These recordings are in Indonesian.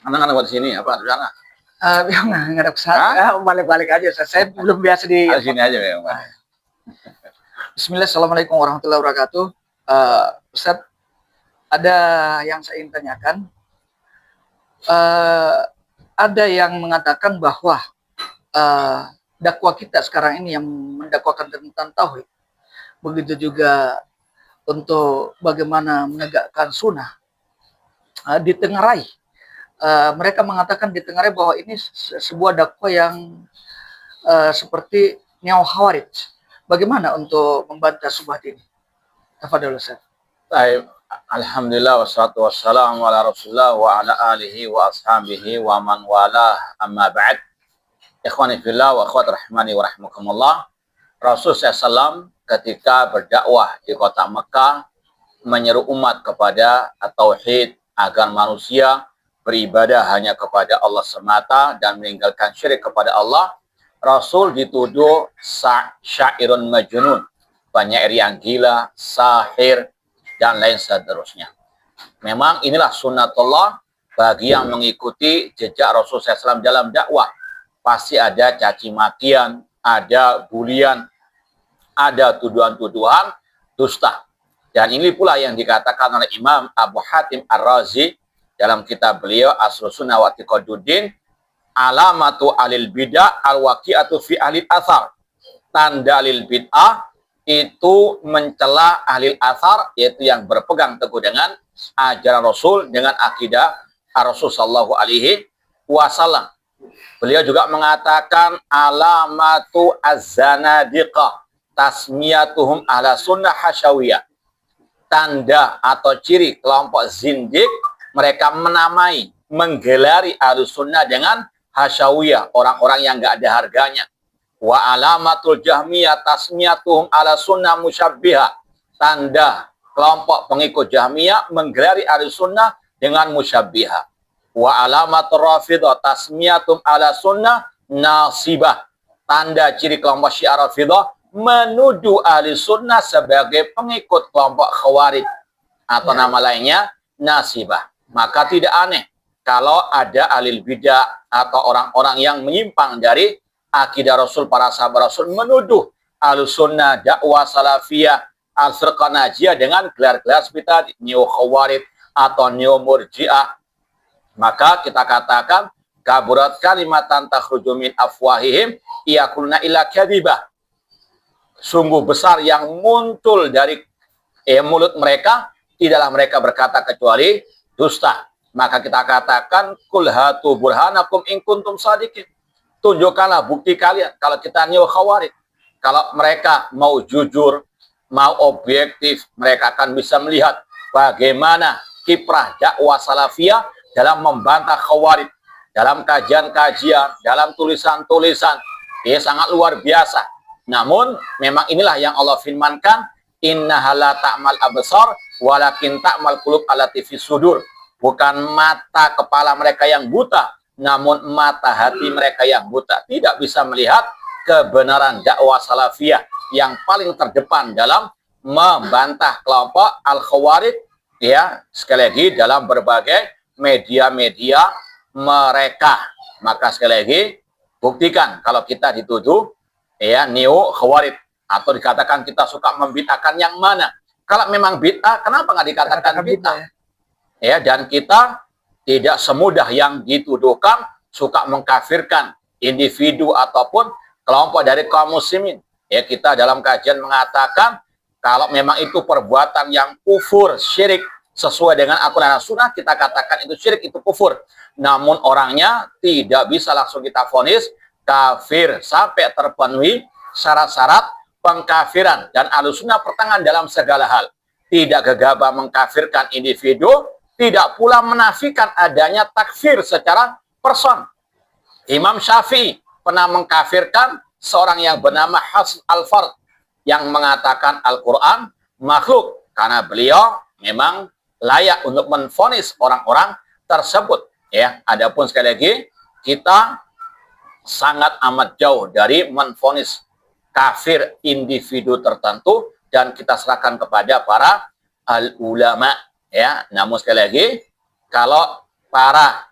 Anak-anak buat sini apa di sana? Nggak ada kesana, balik-balik aja. Saya belum biasa di. Di sini aja ya, Pak. Bismillah, assalamualaikum warahmatullahi wabarakatuh. Ustaz, ada yang saya ingin tanyakan. Ada yang mengatakan bahwa dakwah kita sekarang ini yang mendakwakan tentang tauhid, begitu juga untuk bagaimana menegakkan sunnah, ditengarai. Mereka mengatakan ditengarai bahwa ini sebuah dakwah yang seperti neo khawarij. Bagaimana untuk membantah subhat ini? Tafadhol Ustaz. Baik, alhamdulillah wassalatu wassalamu ala Rasulillah wa ala alihi wa ashabihi wa man wala amma ba'd. Ikhwani fillah wa akhwat rahmani wa rahmakumullah. Rasul SAW ketika berdakwah di kota Mekah menyeru umat kepada tauhid agar manusia beribadah hanya kepada Allah semata dan meninggalkan syirik kepada Allah. Rasul dituduh syairun majnun, penyair yang gila, sahir, dan lain seterusnya. Memang inilah sunnatullah bagi yang mengikuti jejak Rasul SAW dalam dakwah. Pasti ada caci makian, ada bulian, ada tuduhan-tuduhan dusta. Dan ini pula yang dikatakan oleh Imam Abu Hatim Ar-Razi dalam kitab beliau Asrul Sunnah wa I'tiqaduddin, alamatu alil bid'ah al-waqi'atu fi ahli athar. Tanda alil bid'ah itu mencela ahli athar, yaitu yang berpegang teguh dengan ajaran Rasul, dengan akidah Rasul sallallahu alaihi wasallam. Beliau juga mengatakan alamatu az-zanadiqah tasmiyatuhum ala sunnah hasyawiyah. Tanda atau ciri kelompok zindik, mereka menamai, menggelari ahlus sunnah dengan hasyawiyah, orang-orang yang nggak ada harganya. Wa alamatul jahmiyah tasmiyatuhum ala sunnah musyabbihah. Tanda kelompok pengikut jahmiyah menggelari ahlus sunnah dengan musyabbihah. Wa alamatul rafidah tasmiyatum ala sunnah nasibah. Tanda ciri kelompok syiah rafidah menuduh ahli sunnah sebagai pengikut kelompok khawarij atau nama lainnya nasibah. Maka tidak aneh kalau ada ahli bidah atau orang-orang yang menyimpang dari akidah Rasul, para sahabat Rasul, menuduh ahli sunnah, dakwah salafiyah, al-firqah najiyah dengan gelar-gelar seperti neo khawarij atau neo murji'ah. Maka kita katakan kaburat kalimatan takhruju min afwahihim iyakuluna illa kadhibah. Sungguh besar yang muncul dari mulut mereka, tidaklah mereka berkata kecuali dusta. Maka kita katakan kul hatu burhanakum in kuntum shadiqin. Tunjukkanlah bukti kalian kalau kita neo khawarij. Kalau mereka mau jujur, mau objektif, mereka akan bisa melihat bagaimana kiprah dakwah salafiyah dalam membantah khawarij, dalam kajian-kajian, dalam tulisan-tulisan. Ini sangat luar biasa. Namun memang inilah yang Allah firmankan, innaha la ta'mal absar walakin ta'mal qulub allati fis sudur. Bukan mata kepala mereka yang buta, namun mata hati mereka yang buta. Tidak bisa melihat kebenaran dakwah salafiyah yang paling terdepan dalam membantah kelompok al-khawarij, ya, sekali lagi dalam berbagai media-media mereka. Maka sekali lagi buktikan kalau kita dituduh ya neo khawarij atau dikatakan kita suka membid'ahkan yang mana. Kalau memang bid'ah, kenapa nggak dikatakan bid'ah? Ya, dan kita tidak semudah yang dituduhkan suka mengkafirkan individu ataupun kelompok dari kaum muslimin. Ya, kita dalam kajian mengatakan kalau memang itu perbuatan yang kufur, syirik sesuai dengan Al-Quran dan Sunnah, kita katakan itu syirik, itu kufur. Namun orangnya tidak bisa langsung kita vonis kafir sampai terpenuhi syarat-syarat pengkafiran. Dan Ahlussunnah pertengahan dalam segala hal. Tidak gegabah mengkafirkan individu, tidak pula menafikan adanya takfir secara person. Imam Syafi'i pernah mengkafirkan seorang yang bernama Hasan Al-Fard yang mengatakan Al-Quran makhluk, karena beliau memang layak untuk menvonis orang-orang tersebut. Ya, adapun sekali lagi kita sangat amat jauh dari menvonis kafir individu tertentu dan kita serahkan kepada para al-ulama, ya. Namun sekali lagi kalau para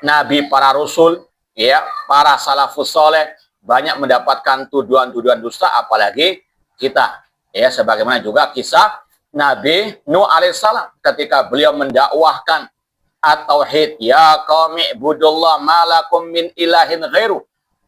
nabi, para rasul, ya, para salafus soleh banyak mendapatkan tuduhan-tuduhan dusta, apalagi kita. Ya, sebagaimana juga kisah Nabi Nuh alaihissalam ketika beliau mendakwahkan at-tauhid, ya qaumi ibudullah malakum min ilahin ghairu.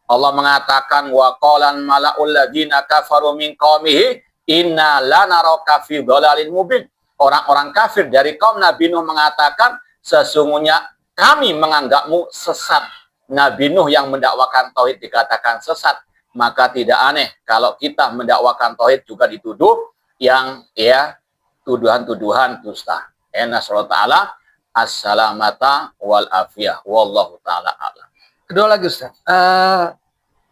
Allah mengatakan wa qalan malaul ladzina kafaru min qaumihi inna lanaraka fi dhalalin mubin. Orang-orang kafir dari kaum Nabi Nuh mengatakan sesungguhnya kami menganggapmu sesat. Nabi Nuh yang mendakwakan tauhid dikatakan sesat, maka tidak aneh kalau kita mendakwakan tauhid juga dituduh yang ya tuduhan-tuduhan dusta. Nasallahu ta'ala as-salamata wal afiyah. Wallahu ta'ala a'lam. Kedua lagi Ustaz,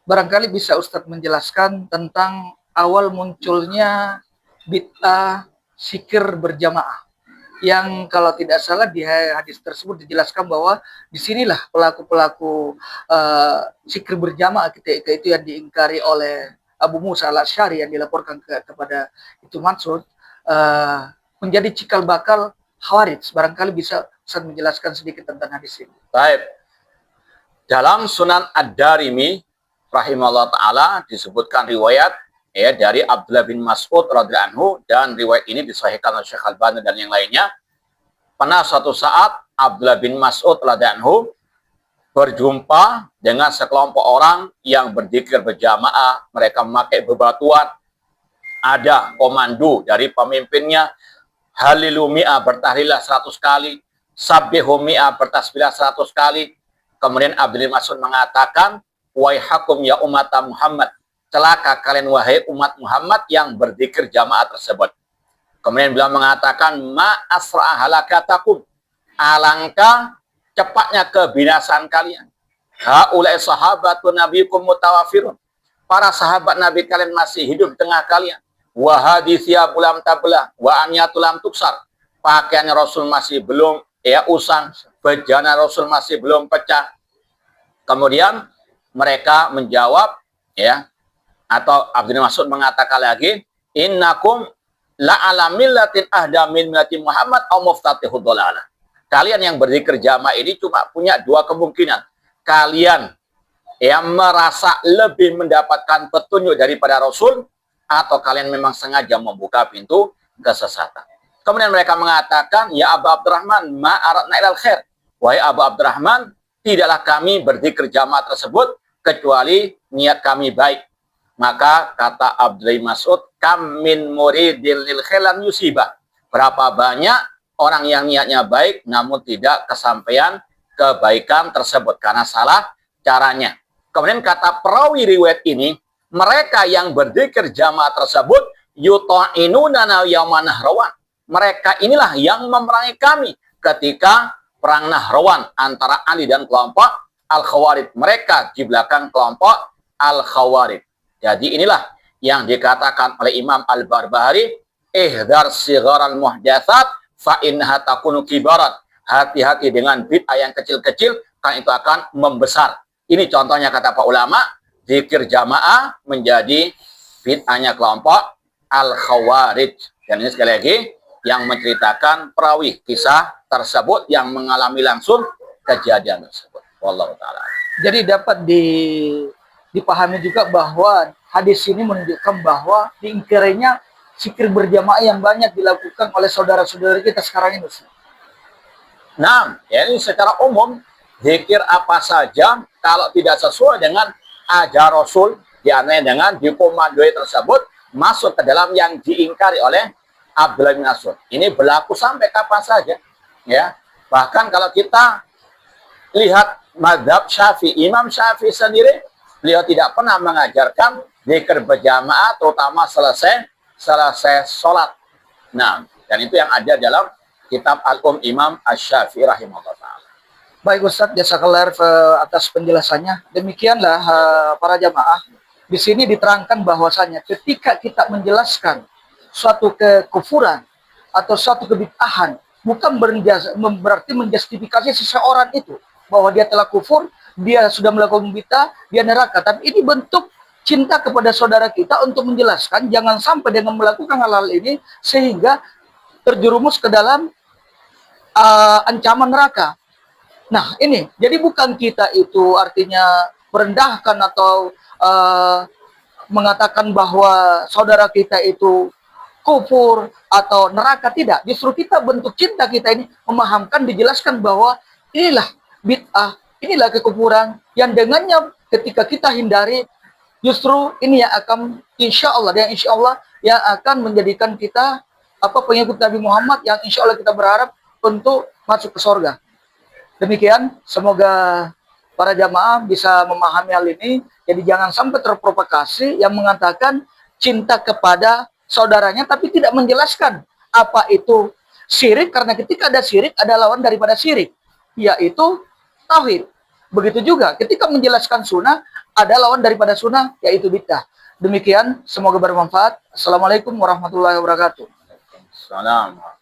barangkali bisa Ustaz menjelaskan tentang awal munculnya bid'ah zikir berjamaah. Yang kalau tidak salah di hadis tersebut dijelaskan bahwa disinilah pelaku-pelaku zikir berjamaah ketika itu yang diingkari oleh Abu Musa al-Asy'ari yang dilaporkan kepada itu Mansur, menjadi cikal bakal Khawarij. Barangkali bisa Ustaz menjelaskan sedikit tentang hadis ini. Baik. Dalam Sunan Ad-Darimi rahimahullah taala disebutkan riwayat ya dari Abdullah bin Mas'ud radhiyallahu anhu, dan riwayat ini disahihkan oleh Syekh Al-Albani dan yang lainnya. Pernah suatu saat Abdullah bin Mas'ud radhiyallahu anhu berjumpa dengan sekelompok orang yang berzikir berjamaah, mereka memakai bebatuan. Ada komando dari pemimpinnya, halilu mi'ah, bertahlilah 100 kali, sabbihu mi'ah, bertasbihlah 100 kali. Kemudian Abdullah bin Mas'ud mengatakan, waihakum ya umat Muhammad, celaka kalian wahai umat Muhammad yang berzikir jamaah tersebut. Kemudian beliau mengatakan, ma asra'a halakatakum, alangkah cepatnya kebinasaan kalian. Haulai sahabatun nabiyikum mutawafirun, para sahabat Nabi kalian masih hidup di tengah kalian. Wa hadithia bulam tablah, wa aniyatulam tuksar, pakaiannya Rasul masih belum usang, bejana Rasul masih belum pecah. Kemudian mereka menjawab, ya, atau Abdul Mas'ud mengatakan lagi, innakum la'ala millatin ahda min millati Muhammad aw muftatihud dhalalah. Kalian yang berzikir jamaah ini cuma punya dua kemungkinan. Kalian yang merasa lebih mendapatkan petunjuk daripada Rasul, atau kalian memang sengaja membuka pintu kesesatan. Kemudian mereka mengatakan, ya Abu Abdurrahman, ma aradna ilal khair. Wahai Abu Abdurrahman, tidaklah kami berzikir jamaah tersebut kecuali niat kami baik. Maka kata Abdullah Mas'ud, kam min muridil lil khailan yusibah. Berapa banyak orang yang niatnya baik namun tidak kesampaian kebaikan tersebut karena salah caranya. Kemudian kata perawi riwayat ini, mereka yang berzikir jamaah tersebut yuta'inuna yauman nahrawan. Mereka inilah yang memerangi kami ketika perang Nahrawan antara Ali dan kelompok Al-Khawarij. Mereka di belakang kelompok Al-Khawarij. Jadi inilah yang dikatakan oleh Imam Al-Barbahari, ihdar sigharal muhdatsat fa innaha takunu kibaran. Hati-hati dengan bid'ah yang kecil-kecil karena itu akan membesar. Ini contohnya kata Pak ulama, zikir jamaah menjadi bid'ahnya kelompok Al-Khawarij. Dan ini sekali lagi yang menceritakan perawi kisah tersebut yang mengalami langsung kejadian tersebut. Wallahu ta'ala. Jadi dapat dipahami juga bahwa hadis ini menunjukkan bahwa diingkarinya zikir berjamaah yang banyak dilakukan oleh saudara-saudara kita sekarang ini. Nah, ya ini secara umum zikir apa saja kalau tidak sesuai dengan ajar Rasul, diantaranya dengan dikomandoi tersebut masuk ke dalam yang diingkari oleh Abdullah bin Mas'ud. Ini berlaku sampai kapan saja, ya. Bahkan kalau kita lihat mazhab Syafi'i, Imam Syafi'i sendiri beliau tidak pernah mengajarkan zikir berjamaah terutama selesai sholat. Nah, dan itu yang ada dalam kitab Imam Asy-Syafi'i rahimahullah ta'ala. Baik Ustaz, jazakallahu atas penjelasannya. Demikianlah para jamaah. Di sini diterangkan bahwasanya ketika kita menjelaskan suatu kekufuran atau suatu kebid'ahan, bukan berarti menjustifikasi seseorang itu bahwa dia telah kufur, dia sudah melakukan bid'ah, dia neraka. Tapi ini bentuk cinta kepada saudara kita untuk menjelaskan jangan sampai dengan melakukan hal-hal ini sehingga terjerumus ke dalam ancaman neraka. Nah, ini jadi bukan kita itu artinya merendahkan atau mengatakan bahwa saudara kita itu kufur atau neraka, tidak. Justru kita bentuk cinta kita ini memahamkan, dijelaskan bahwa inilah bid'ah, inilah kekufuran yang dengannya ketika kita hindari, justru ini yang akan insya Allah yang akan menjadikan kita pengikut Nabi Muhammad, yang insya Allah kita berharap untuk masuk ke surga. Demikian, semoga para jamaah bisa memahami hal ini. Jadi jangan sampai terprovokasi yang mengatakan cinta kepada saudaranya tapi tidak menjelaskan apa itu syirik, karena ketika ada syirik ada lawan daripada syirik, yaitu tauhid. Begitu juga ketika menjelaskan sunnah ada lawan daripada sunnah, yaitu bid'ah. Demikian, semoga bermanfaat. Assalamualaikum warahmatullahi wabarakatuh. Salam.